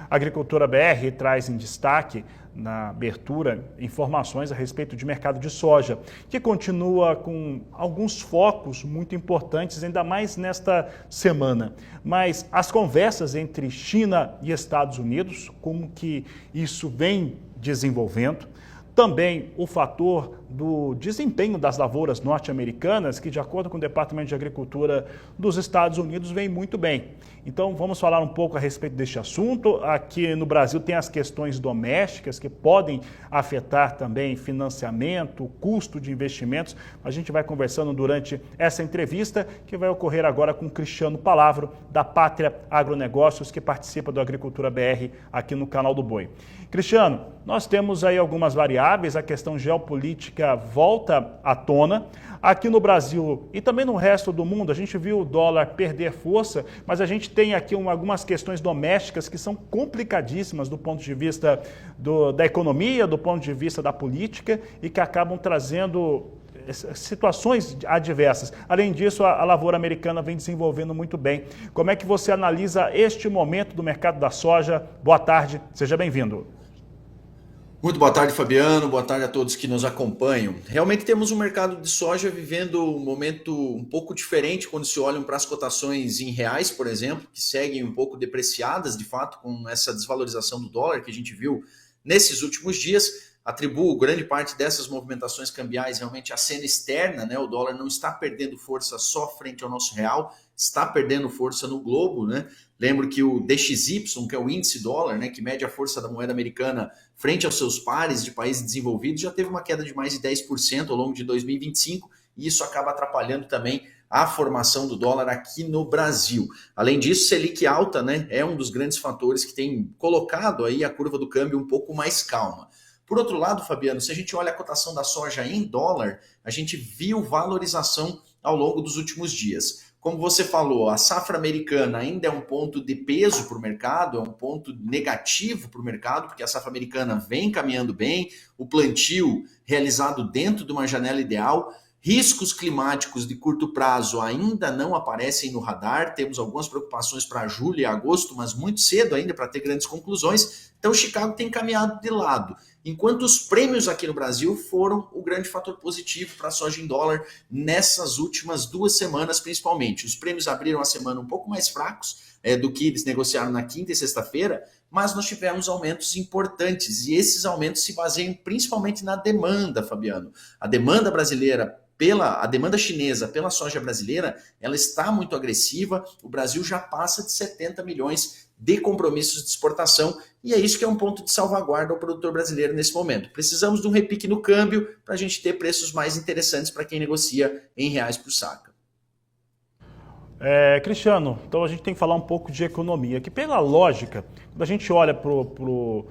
A Agricultura BR traz em destaque, na abertura, informações a respeito de mercado de soja, que continua com alguns focos muito importantes, ainda mais nesta semana. Mas as conversas entre China e Estados Unidos, como que isso vem desenvolvendo, também o fator do desempenho das lavouras norte-americanas, que, de acordo com o Departamento de Agricultura dos Estados Unidos, vem muito bem. Então, vamos falar um pouco a respeito deste assunto. Aqui no Brasil tem as questões domésticas que podem afetar também financiamento, custo de investimentos. A gente vai conversando durante essa entrevista, que vai ocorrer agora com o Cristiano Palavro, da Pátria Agronegócios, que participa do Agricultura BR aqui no Canal do Boi. Cristiano, nós temos aí algumas variáveis, a questão geopolítica volta à tona. Aqui no Brasil e também no resto do mundo, a gente viu o dólar perder força, mas a gente tem aqui algumas questões domésticas que são complicadíssimas do ponto de vista da economia, do ponto de vista da política e que acabam trazendo situações adversas. Além disso, a lavoura americana vem desenvolvendo muito bem. Como é que você analisa este momento do mercado da soja? Boa tarde, seja bem-vindo. Muito boa tarde, Fabiano. Boa tarde a todos que nos acompanham. Realmente temos um mercado de soja vivendo um momento um pouco diferente quando se olham para as cotações em reais, por exemplo, que seguem um pouco depreciadas, de fato, com essa desvalorização do dólar que a gente viu nesses últimos dias. Atribuo grande parte dessas movimentações cambiais realmente à cena externa, né? O dólar não está perdendo força só frente ao nosso real, está perdendo força no globo, né? Lembro que o DXY, que é o índice dólar, né, que mede a força da moeda americana frente aos seus pares de países desenvolvidos, já teve uma queda de mais de 10% ao longo de 2025, e isso acaba atrapalhando também a formação do dólar aqui no Brasil. Além disso, Selic alta, né, é um dos grandes fatores que tem colocado aí a curva do câmbio um pouco mais calma. Por outro lado, Fabiano, se a gente olha a cotação da soja em dólar, a gente viu valorização ao longo dos últimos dias. Como você falou, a safra americana ainda é um ponto de peso para o mercado, é um ponto negativo para o mercado, porque a safra americana vem caminhando bem, o plantio realizado dentro de uma janela ideal. Riscos climáticos de curto prazo ainda não aparecem no radar, temos algumas preocupações para julho e agosto, mas muito cedo ainda para ter grandes conclusões. Então, Chicago tem caminhado de lado. Enquanto os prêmios aqui no Brasil foram o grande fator positivo para a soja em dólar nessas últimas 2 semanas, principalmente. Os prêmios abriram a semana um pouco mais fracos do que eles negociaram na quinta e sexta-feira, mas nós tivemos aumentos importantes e esses aumentos se baseiam principalmente na demanda, Fabiano. A demanda brasileira a demanda chinesa pela soja brasileira, ela está muito agressiva, o Brasil já passa de 70 milhões de compromissos de exportação, e é isso que é um ponto de salvaguarda ao produtor brasileiro nesse momento. Precisamos de um repique no câmbio para a gente ter preços mais interessantes para quem negocia em reais por saca. Cristiano, então a gente tem que falar um pouco de economia, que pela lógica, quando a gente olha para o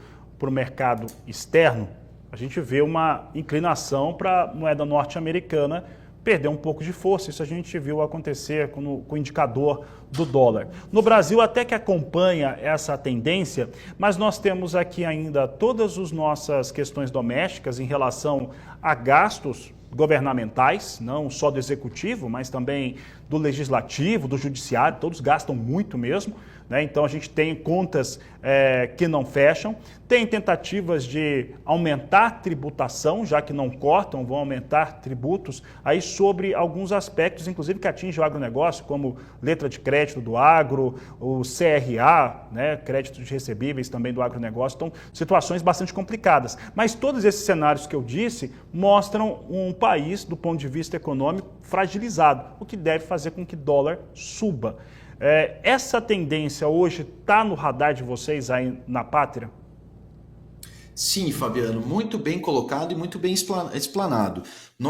mercado externo, a gente vê uma inclinação para a moeda norte-americana perder um pouco de força. Isso a gente viu acontecer com o indicador do dólar. No Brasil até que acompanha essa tendência, mas nós temos aqui ainda todas as nossas questões domésticas em relação a gastos governamentais, não só do executivo, mas também do legislativo, do judiciário, todos gastam muito mesmo, né? Então a gente tem contas que não fecham, tem tentativas de aumentar tributação, já que não cortam, vão aumentar tributos aí sobre alguns aspectos, inclusive que atingem o agronegócio, como letra de crédito do agro, o CRA, né, créditos de recebíveis também do agronegócio, então situações bastante complicadas. Mas todos esses cenários que eu disse mostram um país, do ponto de vista econômico, fragilizado, o que deve fazer com que o dólar suba. Essa tendência hoje está no radar de vocês aí na Pátria? Sim, Fabiano, muito bem colocado e muito bem explanado.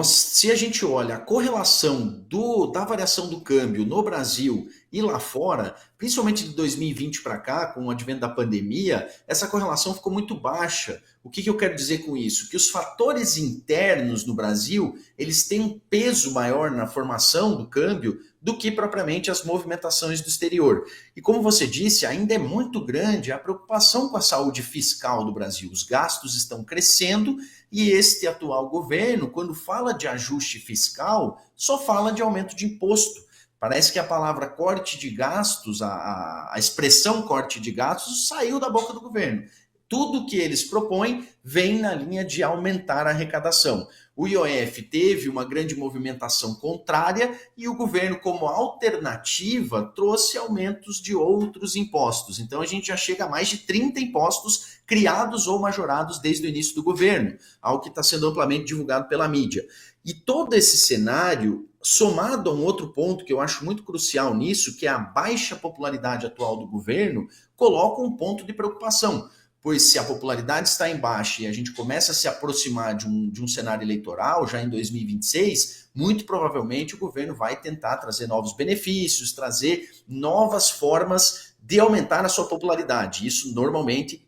Se a gente olha a correlação da variação do câmbio no Brasil e lá fora, principalmente de 2020 para cá, com o advento da pandemia, essa correlação ficou muito baixa. O que eu quero dizer com isso? Que os fatores internos no Brasil, eles têm um peso maior na formação do câmbio do que propriamente as movimentações do exterior. E como você disse, ainda é muito grande a preocupação com a saúde fiscal do Brasil. Os gastos estão crescendo e este atual governo, quando fala de ajuste fiscal, só fala de aumento de imposto. Parece que a palavra corte de gastos, a expressão corte de gastos, saiu da boca do governo. Tudo que eles propõem vem na linha de aumentar a arrecadação. O IOF teve uma grande movimentação contrária e o governo, como alternativa, trouxe aumentos de outros impostos. Então a gente já chega a mais de 30 impostos criados ou majorados desde o início do governo, algo que está sendo amplamente divulgado pela mídia. E todo esse cenário, somado a um outro ponto que eu acho muito crucial nisso, que é a baixa popularidade atual do governo, coloca um ponto de preocupação. Pois se a popularidade está em baixa e a gente começa a se aproximar de um cenário eleitoral já em 2026, muito provavelmente o governo vai tentar trazer novos benefícios, trazer novas formas de aumentar a sua popularidade. Isso normalmente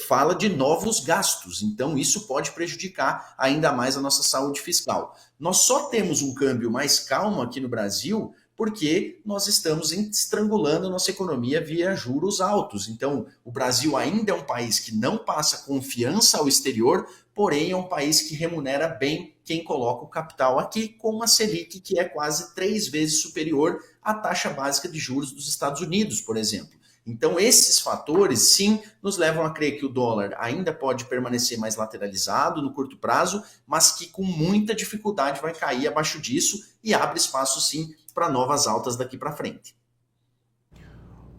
fala de novos gastos, então isso pode prejudicar ainda mais a nossa saúde fiscal. Nós só temos um câmbio mais calmo aqui no Brasil porque nós estamos estrangulando a nossa economia via juros altos. Então, o Brasil ainda é um país que não passa confiança ao exterior, porém é um país que remunera bem quem coloca o capital aqui, com uma Selic que é quase 3 vezes superior à taxa básica de juros dos Estados Unidos, por exemplo. Então, esses fatores, sim, nos levam a crer que o dólar ainda pode permanecer mais lateralizado no curto prazo, mas que com muita dificuldade vai cair abaixo disso e abre espaço, sim, para novas altas daqui para frente.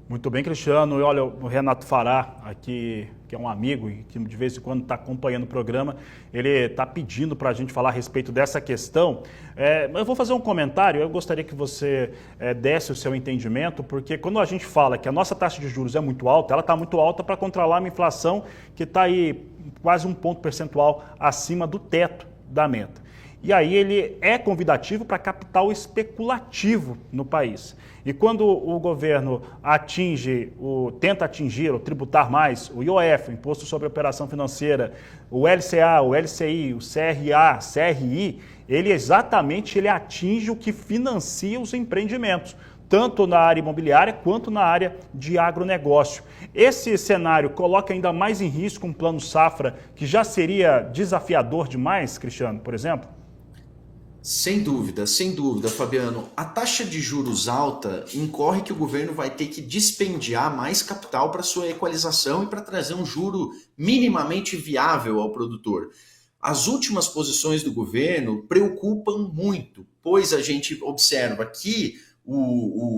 Muito bem, Cristiano. E olha, o Renato Fará, aqui, que é um amigo e que de vez em quando está acompanhando o programa, ele está pedindo para a gente falar a respeito dessa questão. Eu vou fazer um comentário, eu gostaria que você desse o seu entendimento, porque quando a gente fala que a nossa taxa de juros é muito alta, ela está muito alta para controlar uma inflação que está aí quase 1 ponto percentual acima do teto da meta. E aí ele é convidativo para capital especulativo no país. E quando o governo tenta atingir ou tributar mais o IOF, o Imposto sobre Operação Financeira, o LCA, o LCI, o CRA, CRI, ele atinge o que financia os empreendimentos, tanto na área imobiliária quanto na área de agronegócio. Esse cenário coloca ainda mais em risco um plano safra que já seria desafiador demais, Cristiano, por exemplo? Sem dúvida, Fabiano. A taxa de juros alta incorre que o governo vai ter que dispendiar mais capital para sua equalização e para trazer um juro minimamente viável ao produtor. As últimas posições do governo preocupam muito, pois a gente observa que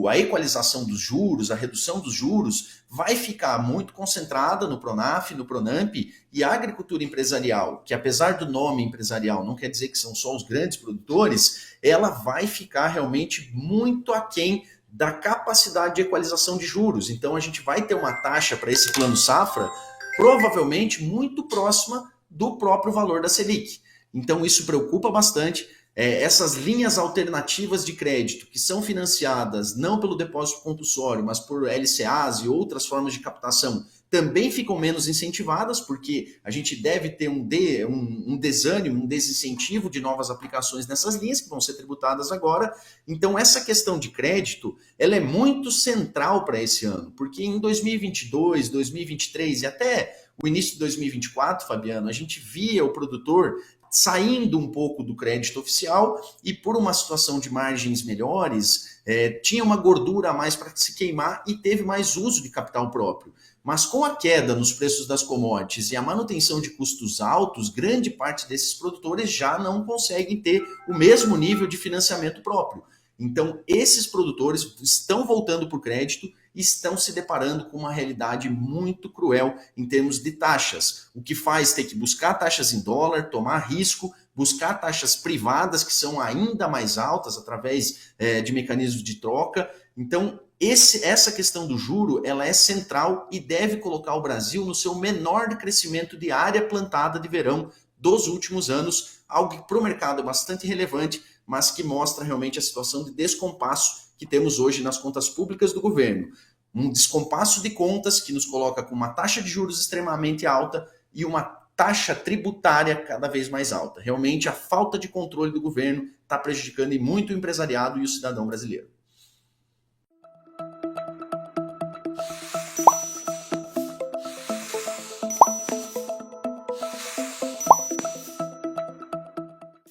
a equalização dos juros, a redução dos juros, vai ficar muito concentrada no Pronaf, no Pronamp, e a agricultura empresarial, que apesar do nome empresarial não quer dizer que são só os grandes produtores, ela vai ficar realmente muito aquém da capacidade de equalização de juros. Então a gente vai ter uma taxa para esse plano safra provavelmente muito próxima do próprio valor da Selic. Então isso preocupa bastante. Essas linhas alternativas de crédito que são financiadas não pelo depósito compulsório, mas por LCAs e outras formas de captação, também ficam menos incentivadas, porque a gente deve ter um desânimo, um desincentivo de novas aplicações nessas linhas que vão ser tributadas agora. Então essa questão de crédito, ela é muito central para esse ano, porque em 2022, 2023 e até o início de 2024, Fabiano, a gente via o produtor saindo um pouco do crédito oficial e por uma situação de margens melhores, tinha uma gordura a mais para se queimar e teve mais uso de capital próprio. Mas com a queda nos preços das commodities e a manutenção de custos altos, grande parte desses produtores já não conseguem ter o mesmo nível de financiamento próprio. Então, esses produtores estão voltando para o crédito e estão se deparando com uma realidade muito cruel em termos de taxas. O que faz ter que buscar taxas em dólar, tomar risco, buscar taxas privadas que são ainda mais altas através de mecanismos de troca. Então, essa questão do juro, ela é central e deve colocar o Brasil no seu menor crescimento de área plantada de verão dos últimos anos, algo que para o mercado é bastante relevante, mas que mostra realmente a situação de descompasso que temos hoje nas contas públicas do governo. Um descompasso de contas que nos coloca com uma taxa de juros extremamente alta e uma taxa tributária cada vez mais alta. Realmente a falta de controle do governo está prejudicando muito o empresariado e o cidadão brasileiro.